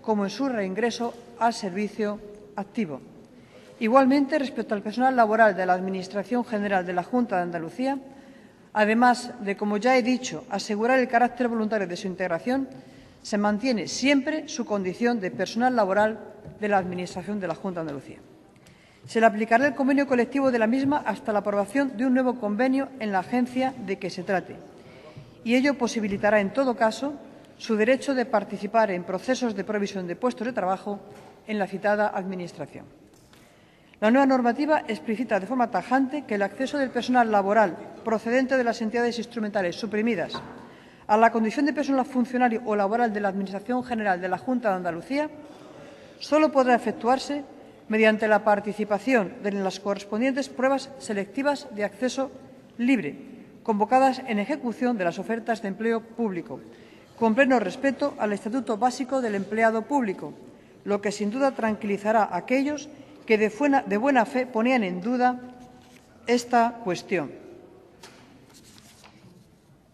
como en su reingreso al servicio activo. Igualmente, respecto al personal laboral de la Administración General de la Junta de Andalucía, además de, como ya he dicho, asegurar el carácter voluntario de su integración, se mantiene siempre su condición de personal laboral de la Administración de la Junta de Andalucía. Se le aplicará el convenio colectivo de la misma hasta la aprobación de un nuevo convenio en la agencia de que se trate, y ello posibilitará, en todo caso, su derecho de participar en procesos de provisión de puestos de trabajo en la citada Administración. La nueva normativa explicita de forma tajante que el acceso del personal laboral procedente de las entidades instrumentales suprimidas a la condición de personal funcionario o laboral de la Administración General de la Junta de Andalucía solo podrá efectuarse mediante la participación en las correspondientes pruebas selectivas de acceso libre, convocadas en ejecución de las ofertas de empleo público, con pleno respeto al Estatuto Básico del Empleado Público, lo que sin duda tranquilizará a aquellos que de buena fe ponían en duda esta cuestión.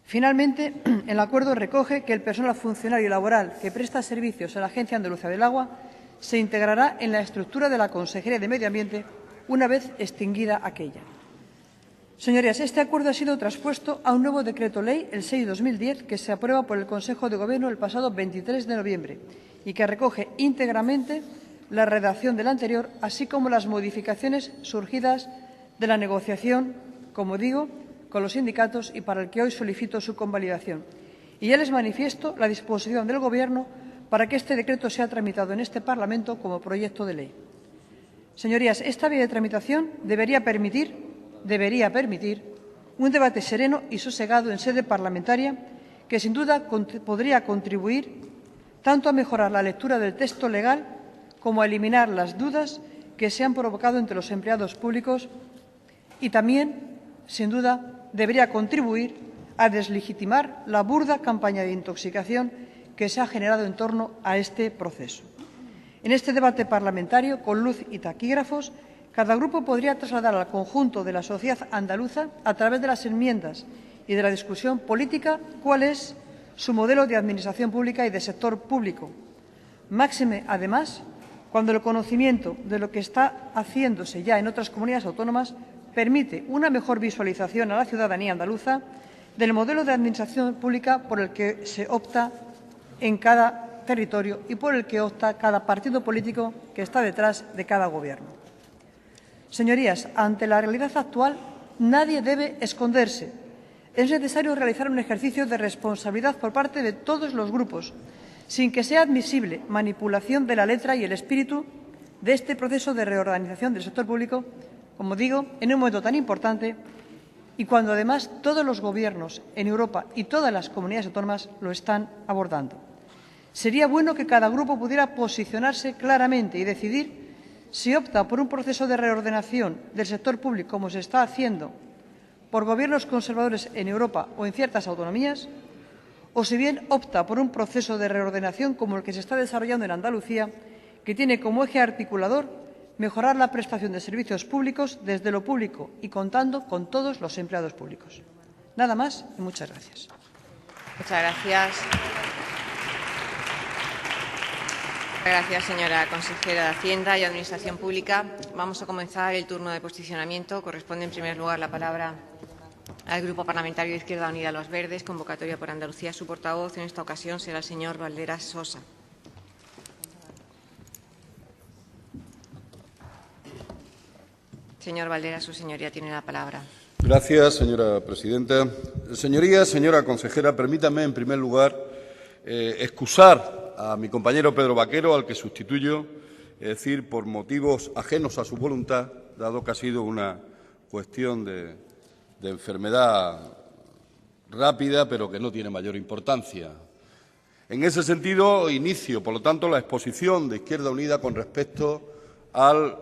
Finalmente, el acuerdo recoge que el personal funcionario laboral que presta servicios a la Agencia Andaluza del Agua se integrará en la estructura de la Consejería de Medio Ambiente una vez extinguida aquella. Señorías, este acuerdo ha sido traspuesto a un nuevo decreto ley, el 6/2010, que se aprueba por el Consejo de Gobierno el pasado 23 de noviembre y que recoge íntegramente la redacción del anterior, así como las modificaciones surgidas de la negociación, como digo, con los sindicatos y para el que hoy solicito su convalidación. Y ya les manifiesto la disposición del Gobierno para que este decreto sea tramitado en este Parlamento como proyecto de ley. Señorías, esta vía de tramitación debería permitir un debate sereno y sosegado en sede parlamentaria que, sin duda, podría contribuir tanto a mejorar la lectura del texto legal como a eliminar las dudas que se han provocado entre los empleados públicos y también, sin duda, debería contribuir a deslegitimar la burda campaña de intoxicación que se ha generado en torno a este proceso. En este debate parlamentario, con luz y taquígrafos, cada grupo podría trasladar al conjunto de la sociedad andaluza, a través de las enmiendas y de la discusión política, cuál es su modelo de administración pública y de sector público. Máxime, además, cuando el conocimiento de lo que está haciéndose ya en otras comunidades autónomas permite una mejor visualización a la ciudadanía andaluza del modelo de administración pública por el que se opta en cada territorio y por el que opta cada partido político que está detrás de cada Gobierno. Señorías, ante la realidad actual nadie debe esconderse. Es necesario realizar un ejercicio de responsabilidad por parte de todos los grupos, sin que sea admisible manipulación de la letra y el espíritu de este proceso de reorganización del sector público, como digo, en un momento tan importante y cuando además todos los Gobiernos en Europa y todas las comunidades autónomas lo están abordando. Sería bueno que cada grupo pudiera posicionarse claramente y decidir si opta por un proceso de reordenación del sector público, como se está haciendo por Gobiernos conservadores en Europa o en ciertas autonomías, o si bien opta por un proceso de reordenación como el que se está desarrollando en Andalucía, que tiene como eje articulador mejorar la prestación de servicios públicos desde lo público y contando con todos los empleados públicos. Nada más y muchas gracias. Muchas gracias. Gracias, señora consejera de Hacienda y Administración Pública. Vamos a comenzar el turno de posicionamiento. Corresponde, en primer lugar, la palabra al Grupo Parlamentario de Izquierda Unida Los Verdes, convocatoria por Andalucía. Su portavoz en esta ocasión será el señor Valderas Sosa. Señor Valderas, su señoría tiene la palabra. Gracias, señora presidenta. Señorías, señora consejera, permítame, en primer lugar, excusar a mi compañero Pedro Vaquero, al que sustituyo, es decir, por motivos ajenos a su voluntad, dado que ha sido una cuestión de enfermedad rápida, pero que no tiene mayor importancia. En ese sentido, inicio, por lo tanto, la exposición de Izquierda Unida con respecto al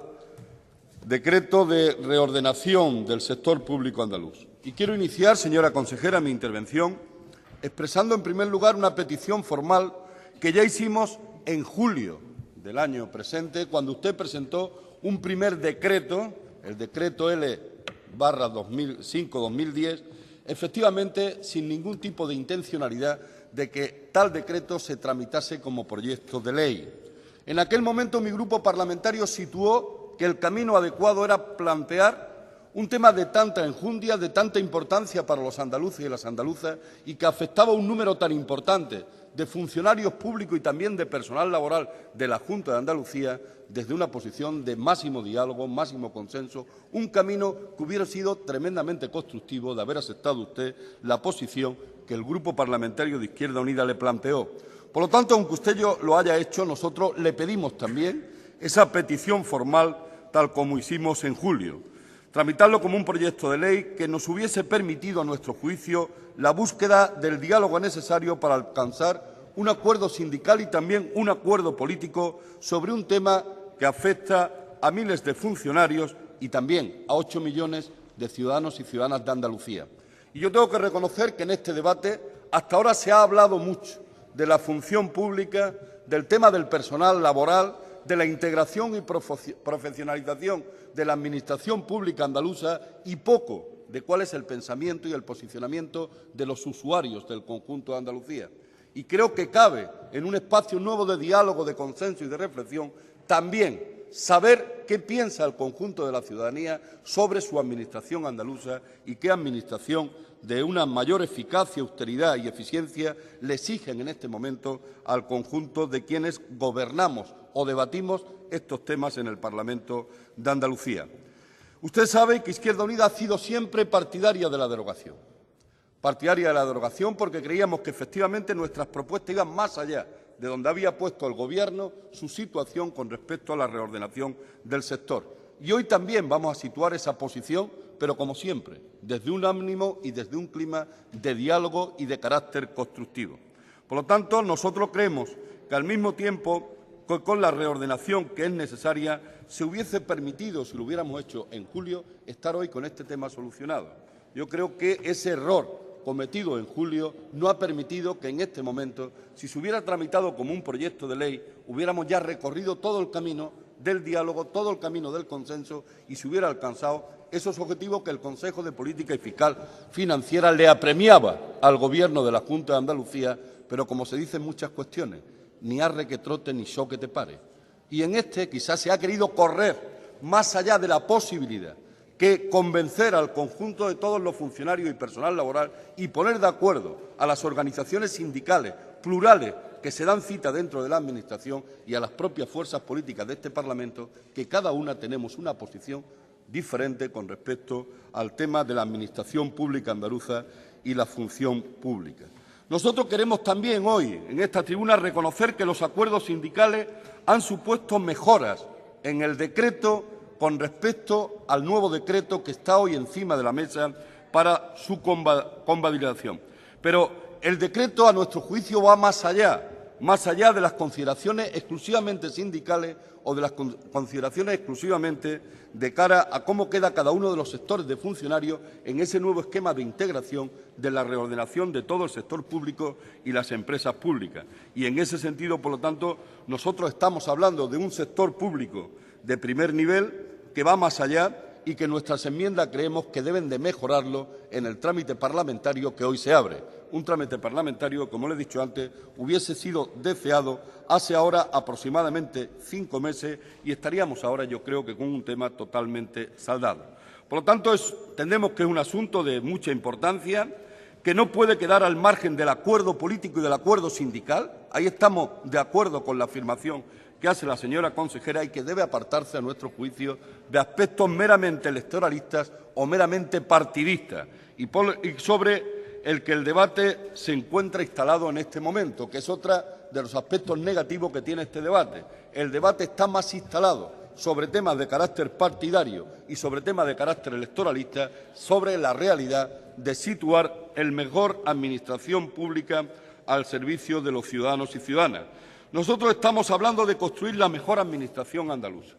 decreto de reordenación del sector público andaluz. Y quiero iniciar, señora consejera, mi intervención expresando, en primer lugar, una petición formal que ya hicimos en julio del año presente, cuando usted presentó un primer decreto, el decreto L/5/2010, efectivamente sin ningún tipo de intencionalidad de que tal decreto se tramitase como proyecto de ley. En aquel momento mi grupo parlamentario situó que el camino adecuado era plantear un tema de tanta enjundia, de tanta importancia para los andaluces y las andaluzas y que afectaba a un número tan importante de funcionarios públicos y también de personal laboral de la Junta de Andalucía desde una posición de máximo diálogo, máximo consenso, un camino que hubiera sido tremendamente constructivo de haber aceptado usted la posición que el Grupo Parlamentario de Izquierda Unida le planteó. Por lo tanto, aunque usted lo haya hecho, nosotros le pedimos también esa petición formal tal como hicimos en julio. Tramitarlo como un proyecto de ley que nos hubiese permitido, a nuestro juicio, la búsqueda del diálogo necesario para alcanzar un acuerdo sindical y también un acuerdo político sobre un tema que afecta a miles de funcionarios y también a 8 millones de ciudadanos y ciudadanas de Andalucía. Y yo tengo que reconocer que en este debate hasta ahora se ha hablado mucho de la función pública, del tema del personal laboral, de la integración y profesionalización de la Administración pública andaluza y poco de cuál es el pensamiento y el posicionamiento de los usuarios del conjunto de Andalucía. Y creo que cabe, en un espacio nuevo de diálogo, de consenso y de reflexión, también saber qué piensa el conjunto de la ciudadanía sobre su Administración andaluza y qué Administración de una mayor eficacia, austeridad y eficiencia le exigen en este momento al conjunto de quienes gobernamos o debatimos estos temas en el Parlamento de Andalucía. Usted sabe que Izquierda Unida ha sido siempre partidaria de la derogación. Partidaria de la derogación porque creíamos que efectivamente nuestras propuestas iban más allá de donde había puesto el Gobierno su situación con respecto a la reordenación del sector. Y hoy también vamos a situar esa posición, pero como siempre, desde un ánimo y desde un clima de diálogo y de carácter constructivo. Por lo tanto, nosotros creemos que al mismo tiempo con la reordenación que es necesaria, se hubiese permitido, si lo hubiéramos hecho en julio, estar hoy con este tema solucionado. Yo creo que ese error cometido en julio no ha permitido que en este momento, si se hubiera tramitado como un proyecto de ley, hubiéramos ya recorrido todo el camino del diálogo, todo el camino del consenso y se hubiera alcanzado esos objetivos que el Consejo de Política y Fiscal Financiera le apremiaba al Gobierno de la Junta de Andalucía, pero como se dice en muchas cuestiones, ni arre que trote ni so que te pare. Y en este quizás se ha querido correr más allá de la posibilidad que convencer al conjunto de todos los funcionarios y personal laboral y poner de acuerdo a las organizaciones sindicales plurales que se dan cita dentro de la Administración y a las propias fuerzas políticas de este Parlamento, que cada una tenemos una posición diferente con respecto al tema de la Administración pública andaluza y la función pública. Nosotros queremos también hoy, en esta tribuna, reconocer que los acuerdos sindicales han supuesto mejoras en el decreto con respecto al nuevo decreto que está hoy encima de la mesa para su convalidación. Pero el decreto, a nuestro juicio, va más allá de las consideraciones exclusivamente sindicales o de las consideraciones exclusivamente de cara a cómo queda cada uno de los sectores de funcionarios en ese nuevo esquema de integración de la reordenación de todo el sector público y las empresas públicas. Y en ese sentido, por lo tanto, nosotros estamos hablando de un sector público de primer nivel que va más allá y que nuestras enmiendas creemos que deben de mejorarlo en el trámite parlamentario que hoy se abre. Un trámite parlamentario, como le he dicho antes, hubiese sido deseado hace ahora aproximadamente 5 meses y estaríamos ahora, yo creo, que con un tema totalmente saldado. Por lo tanto, entendemos que es un asunto de mucha importancia, que no puede quedar al margen del acuerdo político y del acuerdo sindical. Ahí estamos de acuerdo con la afirmación que hace la señora consejera y que debe apartarse, a nuestro juicio, de aspectos meramente electoralistas o meramente partidistas y sobre el que el debate se encuentra instalado en este momento, que es otro de los aspectos negativos que tiene este debate. El debate está más instalado sobre temas de carácter partidario y sobre temas de carácter electoralista, sobre la realidad de situar el mejor administración pública al servicio de los ciudadanos y ciudadanas. Nosotros estamos hablando de construir la mejor administración andaluza.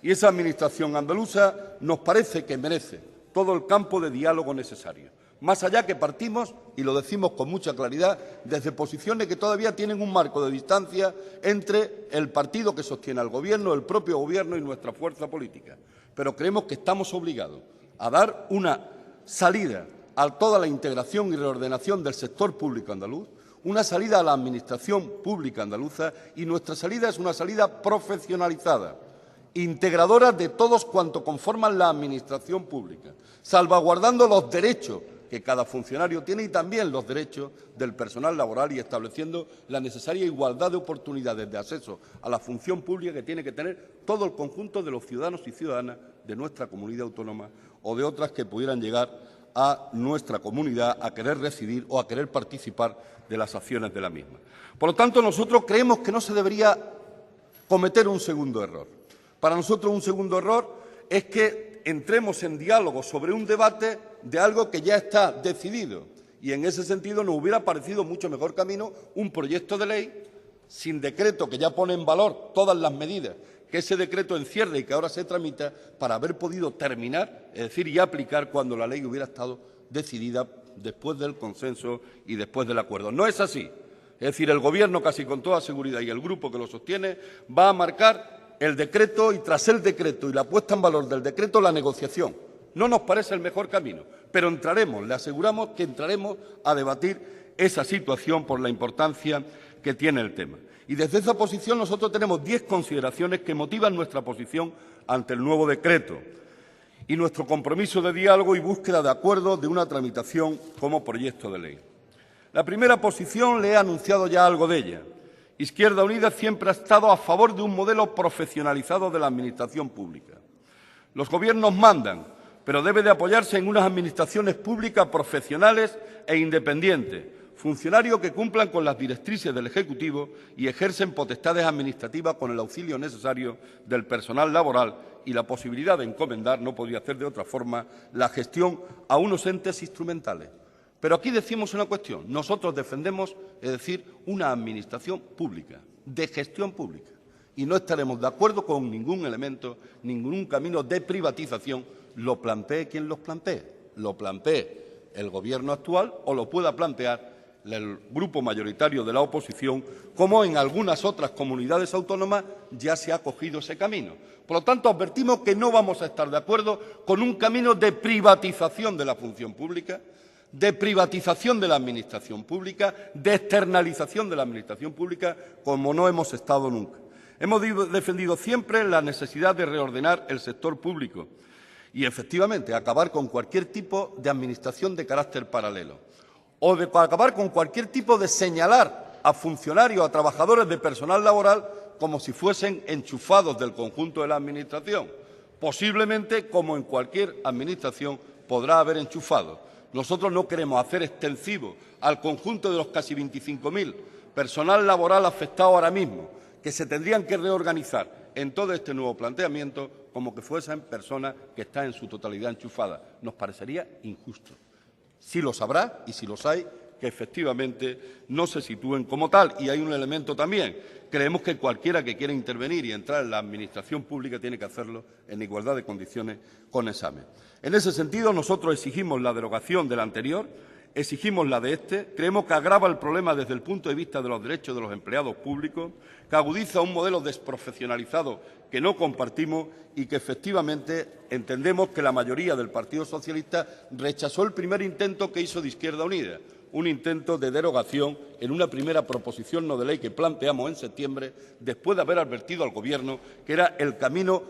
Y esa administración andaluza nos parece que merece todo el campo de diálogo necesario. Más allá que partimos, y lo decimos con mucha claridad, desde posiciones que todavía tienen un marco de distancia entre el partido que sostiene al Gobierno, el propio Gobierno y nuestra fuerza política. Pero creemos que estamos obligados a dar una salida a toda la integración y reordenación del sector público andaluz, una salida a la Administración pública andaluza, y nuestra salida es una salida profesionalizada, integradora de todos cuantos conforman la Administración pública, salvaguardando los derechos que cada funcionario tiene y también los derechos del personal laboral y estableciendo la necesaria igualdad de oportunidades de acceso a la función pública que tiene que tener todo el conjunto de los ciudadanos y ciudadanas de nuestra comunidad autónoma o de otras que pudieran llegar a nuestra comunidad a querer residir o a querer participar de las acciones de la misma. Por lo tanto, nosotros creemos que no se debería cometer un segundo error. Para nosotros un segundo error es que entremos en diálogo sobre un debate de algo que ya está decidido, y en ese sentido nos hubiera parecido mucho mejor camino un proyecto de ley sin decreto que ya pone en valor todas las medidas que ese decreto encierra y que ahora se tramita, para haber podido terminar, es decir, y aplicar cuando la ley hubiera estado decidida después del consenso y después del acuerdo. No es así. Es decir, el Gobierno, casi con toda seguridad, y el grupo que lo sostiene, va a marcar el decreto y, tras el decreto y la puesta en valor del decreto, la negociación. No nos parece el mejor camino, pero entraremos, le aseguramos que entraremos a debatir esa situación por la importancia que tiene el tema. Y desde esa posición nosotros tenemos 10 consideraciones que motivan nuestra posición ante el nuevo decreto y nuestro compromiso de diálogo y búsqueda de acuerdo de una tramitación como proyecto de ley. La primera posición, le he anunciado ya algo de ella. Izquierda Unida siempre ha estado a favor de un modelo profesionalizado de la Administración pública. Los gobiernos mandan, pero debe de apoyarse en unas administraciones públicas profesionales e independientes, funcionarios que cumplan con las directrices del Ejecutivo y ejercen potestades administrativas con el auxilio necesario del personal laboral y la posibilidad de encomendar, no podría hacer de otra forma, la gestión a unos entes instrumentales. Pero aquí decimos una cuestión. Nosotros defendemos, es decir, una administración pública, de gestión pública. Y no estaremos de acuerdo con ningún elemento, ningún camino de privatización, lo plantee quien los plantee. Lo plantee el Gobierno actual o lo pueda plantear el grupo mayoritario de la oposición, como en algunas otras comunidades autónomas ya se ha cogido ese camino. Por lo tanto, advertimos que no vamos a estar de acuerdo con un camino de privatización de la función pública, de privatización de la Administración pública, de externalización de la Administración pública, como no hemos estado nunca. Hemos defendido siempre la necesidad de reordenar el sector público y, efectivamente, acabar con cualquier tipo de administración de carácter paralelo o de acabar con cualquier tipo de señalar a funcionarios, a trabajadores de personal laboral como si fuesen enchufados del conjunto de la Administración. Posiblemente, como en cualquier Administración, podrá haber enchufados. Nosotros no queremos hacer extensivo al conjunto de los casi 25.000 personal laboral afectado ahora mismo, que se tendrían que reorganizar en todo este nuevo planteamiento como que fuesen personas que están en su totalidad enchufadas. Nos parecería injusto. Sí los habrá, y si los hay, que efectivamente no se sitúen como tal. Y hay un elemento también. Creemos que cualquiera que quiera intervenir y entrar en la Administración pública tiene que hacerlo en igualdad de condiciones con examen. En ese sentido, nosotros exigimos la derogación del anterior, exigimos la de este. Creemos que agrava el problema desde el punto de vista de los derechos de los empleados públicos, que agudiza un modelo desprofesionalizado que no compartimos y que efectivamente entendemos que la mayoría del Partido Socialista rechazó el primer intento que hizo de Izquierda Unida, un intento de derogación en una primera proposición no de ley que planteamos en septiembre, después de haber advertido al Gobierno que era el camino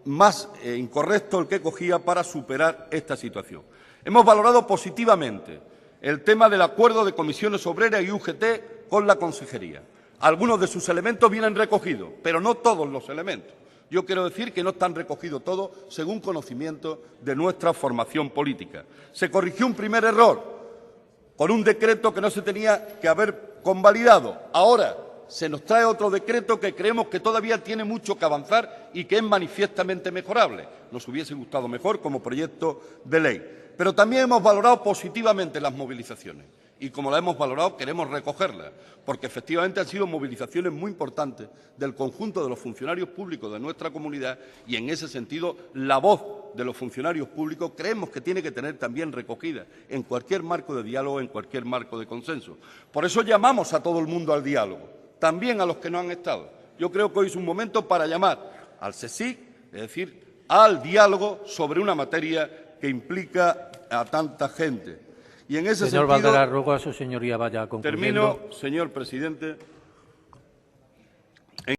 más incorrecto el que cogía para superar esta situación. Hemos valorado positivamente el tema del acuerdo de comisiones obreras y UGT con la Consejería. Algunos de sus elementos vienen recogidos, pero no todos los elementos. Yo quiero decir que no están recogidos todos según conocimiento de nuestra formación política. Se corrigió un primer error con un decreto que no se tenía que haber convalidado. Ahora se nos trae otro decreto que creemos que todavía tiene mucho que avanzar y que es manifiestamente mejorable. Nos hubiese gustado mejor como proyecto de ley. Pero también hemos valorado positivamente las movilizaciones. Y como la hemos valorado, queremos recogerlas, porque efectivamente han sido movilizaciones muy importantes del conjunto de los funcionarios públicos de nuestra comunidad y, en ese sentido, la voz de los funcionarios públicos creemos que tiene que tener también recogida en cualquier marco de diálogo, en cualquier marco de consenso. Por eso llamamos a todo el mundo al diálogo, también a los que no han estado. Yo creo que hoy es un momento para llamar al CSIC, es decir, al diálogo sobre una materia que implica a tanta gente. Y en ese Señor sentido, Valderas, ruego a su señoría vaya concluyendo. termino, señor presidente.